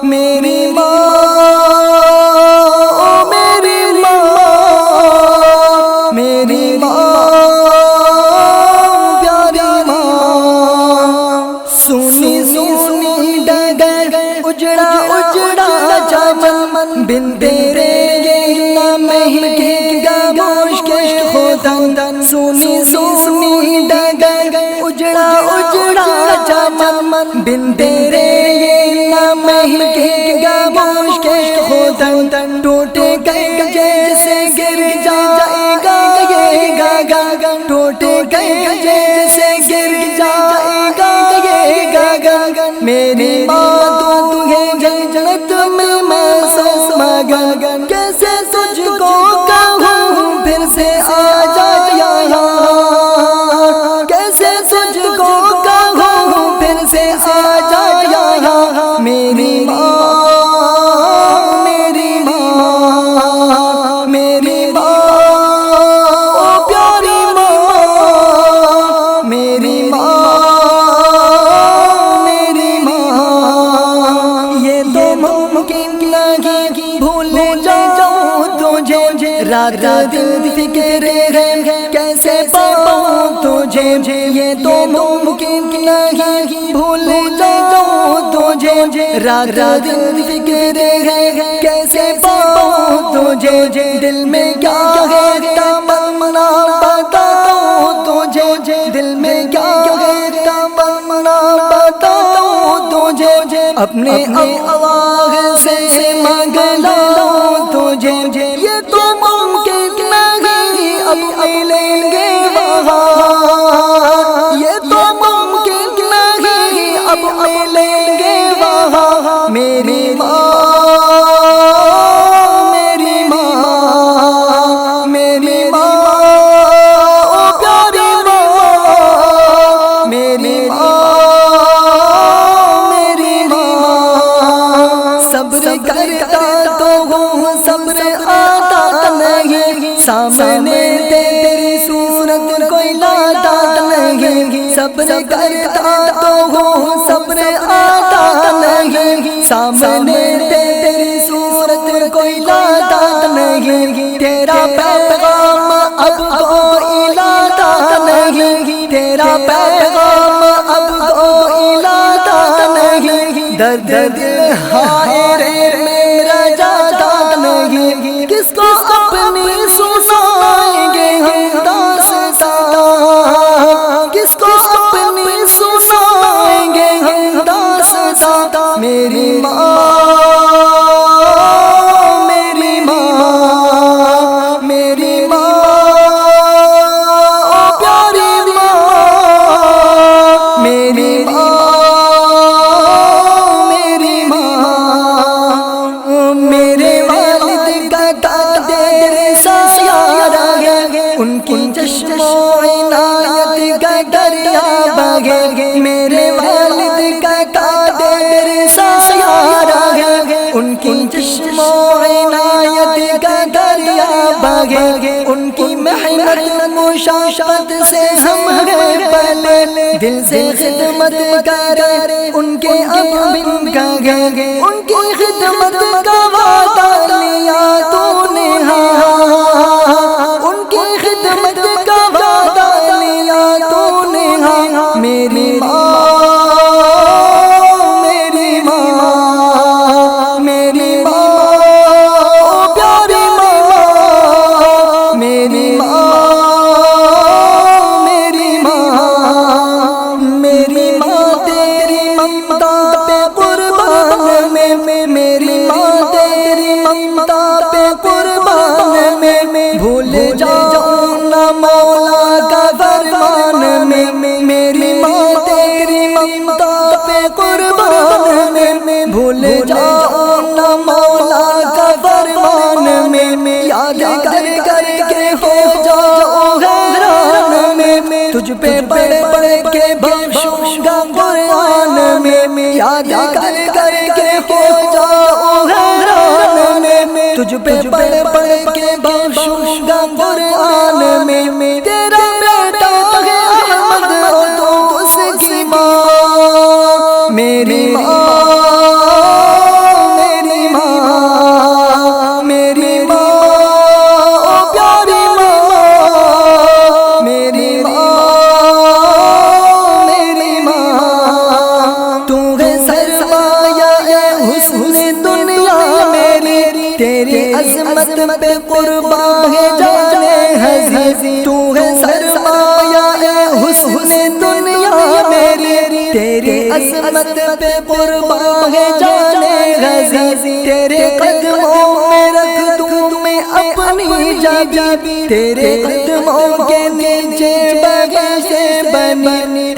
میری ماں میری ماں میری ماں پیاری ماں سونی سونی ڈگر اجڑا اجڑا چمن بن تیرے نہ مہکے گا مشک خودن سونی سونی ڈگر اجڑا اجڑا چمن بن تیرے نہ مہکے گا مشک خودن ٹوٹ گئے جیسے گر جائے گا یہ گگن ٹوٹ گئے جیسے گر جائے گا یہ گگن میری ماں تو ہے جنت میں محسوس مگن کیسے تجھ کو کہوں پھر سے آ جا یہاں کیسے تجھ کو کہوں پھر سے آ جا یہاں میری ماں میری ماں میری ماں او پیاری ماں میری ماں میری ماں یہ تو ممکن نہیں بھول جاؤں تجھے رات دن فکر ہے کیسے پاؤں تجھے یہ تو ممکن نہیں بھول جاؤں تجھے رات دن فکر ہے کیسے پاؤں تجھے دل میں کیا ہے تمنا بتاؤں تجھے دل میں کیا ہے تمنا بتاؤں تجھے اپنے آواز سے مانگ لاؤں تجھے یہ تو ممکن نہیں اب ملیں گے وہاں یہ تو ممکن نہیں اب ملیں گے وہاں میری ماں میری ماں میری ماں او پیاری ماں میری ماں میری ماں صبر کرتا تو ہوں صبر آتا نہیں سامنے تیری صورت کوئی لاتا نہیں صبر کرتا تو ہوں صبر آتا نہیں سامنے تیری صورت کوئی لاتا نہیں تیرا پیغام اب کوئی لاتا نہیں تیرا پیغام اب کوئی لاتا نہیں درد دل ہائے رے میرا جاتا نہیں کس کو اپنی سنائیں گے ہم داستان کس کو اپنی سنائیں گے ہم داستان میری ماں میری ماں میری ماں او پیاری ماں میری ماں میری ماں میرے والد کا قادر سایہ ہے ان کی چشم و عنایت کا دریا بہے میرے والد کا قادر سایہ ہے ان کی چشم و عنایت کا دریا بہے ان کی محنت مشقت سے ہم ہیں پلے دل سے خدمت کرے ان کے اب بن گئے ان کی خدمت کا وعدہ لیا تو نے ان کی خدمت کا وعدہ لیا تو نے میری ماں میری ماں میری ماں او پیاری ماں میری ماں میری ماں میری ماں تیری ممتا پہ قربان میں میری ماں تیری ممتا پہ قربان میں بھول جاؤں نہ مولا کا فرمان میں میری ماں تیری ممتا پہ قربان میں بھول جاؤں نہ مولا کا فرمان میں یاد کر کر کے ہو جاؤ حیران میں تجھ پہ پڑھ پڑھ کے بخشوں گا قرآن میں یاد کر کر کے ہو جاؤ حیران میں تجھ پہ پڑھ پڑھ کے بخشوں گا قرآن میں تیرا بیٹا ہے احمد تو اس کی ماں میری ماں حسن دنیا میری تیری عظمت پہ قربان ہے جانے ہزی تو ہے سرمایہ اے حسن دنیا میری تیری عظمت پہ قربان ہے جانے ہزی تیرے قدموں میں رکھ دوں میں اپنی جبی تیرے قدموں کے نیچے بغیچے بنی